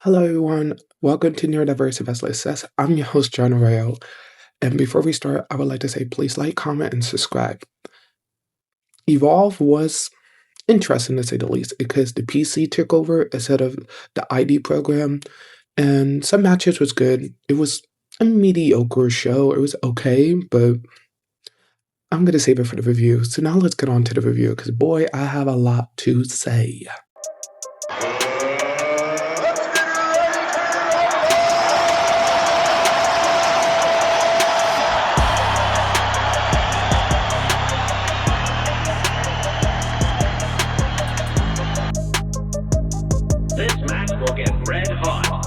Hello, everyone. Welcome to Neurodiverse Success. I'm your host, John Arroyo. And before we start, I would like to say please like, comment, and subscribe. Evolve was interesting to say the least because the PC took over instead of the ID program, and some matches was good. It was a mediocre show. It was okay, but I'm going to save it for the review. So now let's get on to the review because, boy, I have a lot to say. This match will get red hot.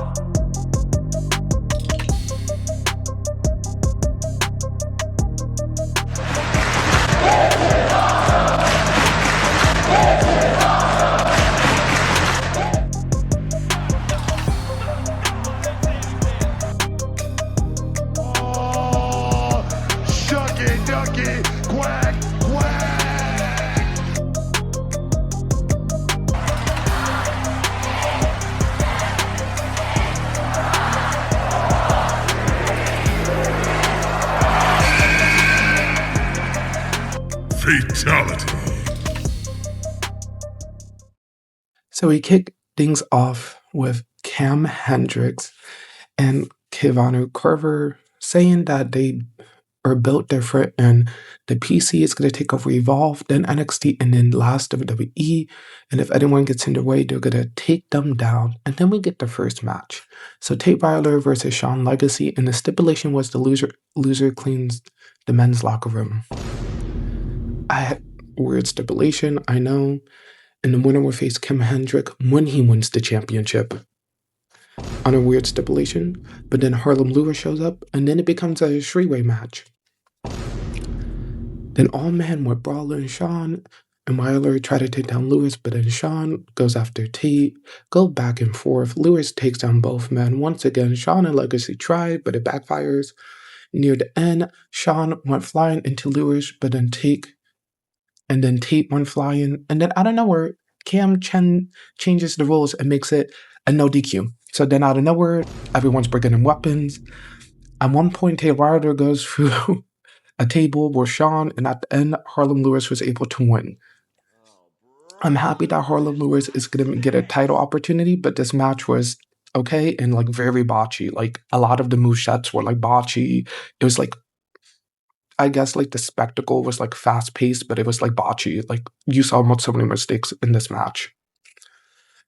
Oh, shucky ducky, quack, quack. Fatality. So we kick things off with Ken Hendrick and Kevanu Carver saying that they are built different and the PC is going to take over Evolve, then NXT, and then last WWE. And if anyone gets in their way, they're going to take them down. And then we get the first match. So Tate versus Sean Legacy, and the stipulation was the loser cleans the men's locker room. I had weird stipulation, I know. And the winner will face Ken Hendrick when he wins the championship on a weird stipulation. But then Harlem Lewis shows up, and then it becomes a three-way match. Then all men with Brawler and Sean and Wilder try to take down Lewis, but then Sean goes after Tate, go back and forth. Lewis takes down both men. Once again, Sean and Legacy try, but it backfires. Near the end, Sean went flying into Lewis, but then Tate went flying. And then out of nowhere, Cam Chen changes the rules and makes it a no DQ. So then out of nowhere, everyone's bringing in weapons. At one point, Tate Wilder goes through a table with Sean, and at the end, Harlem Lewis was able to win. I'm happy that Harlem Lewis is going to get a title opportunity, but this match was okay and like very botchy. Like a lot of the movesets were like botchy. It was like, I guess like the spectacle was like fast paced, but it was like botchy. Like you saw so many mistakes in this match.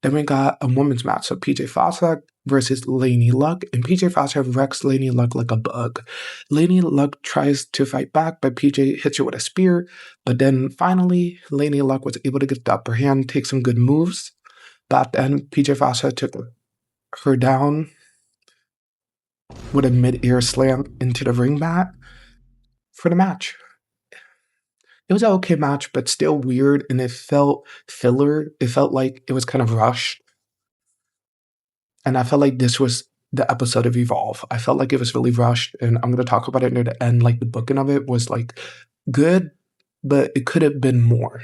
Then we got a women's match. So Vasa versus Laney Luck. And Vasa wrecks Laney Luck like a bug. Laney Luck tries to fight back, but PJ hits her with a spear. But then finally, Laney Luck was able to get the upper hand, take some good moves. But then Vasa took her down with a mid-air slam into the ring mat for the match. It was an okay match, but still weird, and it felt filler. It felt like it was kind of rushed. And I felt like this was the episode of Evolve. I felt like it was really rushed, and I'm going to talk about it near the end. Like, the booking of it was, like, good, but it could have been more.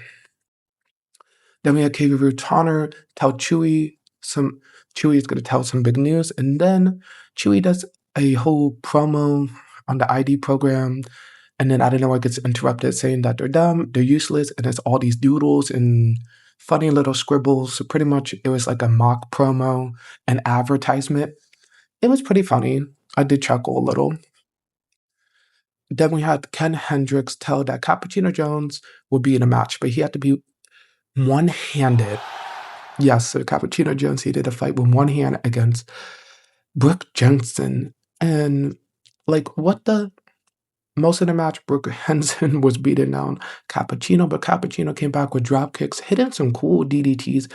Then we had Kangaroo Tanner tell Chewie is going to tell some big news, and then Chewie does a whole promo on the ID program. And then I don't know what gets interrupted saying that they're dumb, they're useless, and it's all these doodles and funny little scribbles. So pretty much it was like a mock promo, an advertisement. It was pretty funny. I did chuckle a little. Then we had Ken Hendrick tell that Cappuccino Jones would be in a match, but he had to be one-handed. Yes, so Cappuccino Jones, he did a fight with one hand against Brooks Jensen. And like, what the... Most of the match, Brooks Jensen was beating down Cappuccino, but Cappuccino came back with drop kicks, hitting some cool DDTs,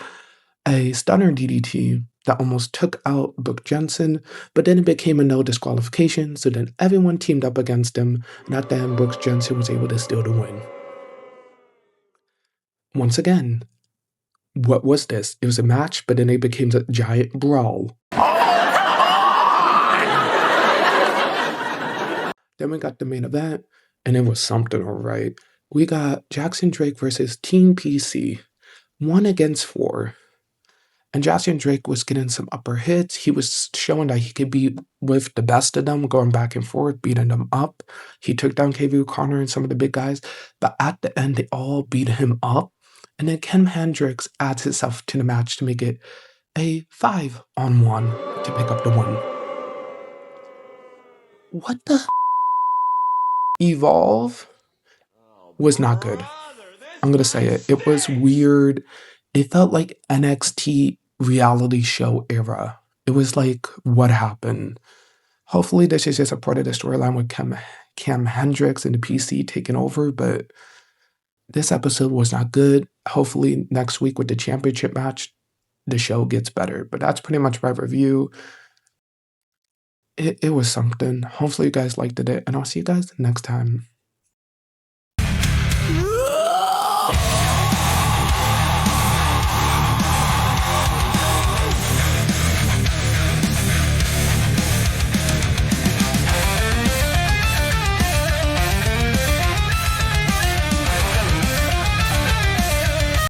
a stunner DDT that almost took out Brooks Jensen, but then it became a no disqualification, so then everyone teamed up against him, and at the end, Brooks Jensen was able to steal the win. Once again, what was this? It was a match, but then it became a giant brawl. Then we got the main event, and it was something all right. We got Jackson Drake versus Team PC, 1 against 4. And Jassian Drake was getting some upper hits. He was showing that he could be with the best of them, going back and forth, beating them up. He took down KV O'Connor and some of the big guys. But at the end, they all beat him up. And then Ken Hendrick adds himself to the match to make it a 5-on-1 to pick up the win. What the Evolve was not good. I'm going to say it. It was weird. It felt like NXT reality show era. It was like, what happened? Hopefully this is just a part of the storyline with Cam Hendricks and the PC taking over, but this episode was not good. Hopefully next week with the championship match, the show gets better. But that's pretty much my review. It was something. Hopefully you guys liked it, and I'll see you guys next time.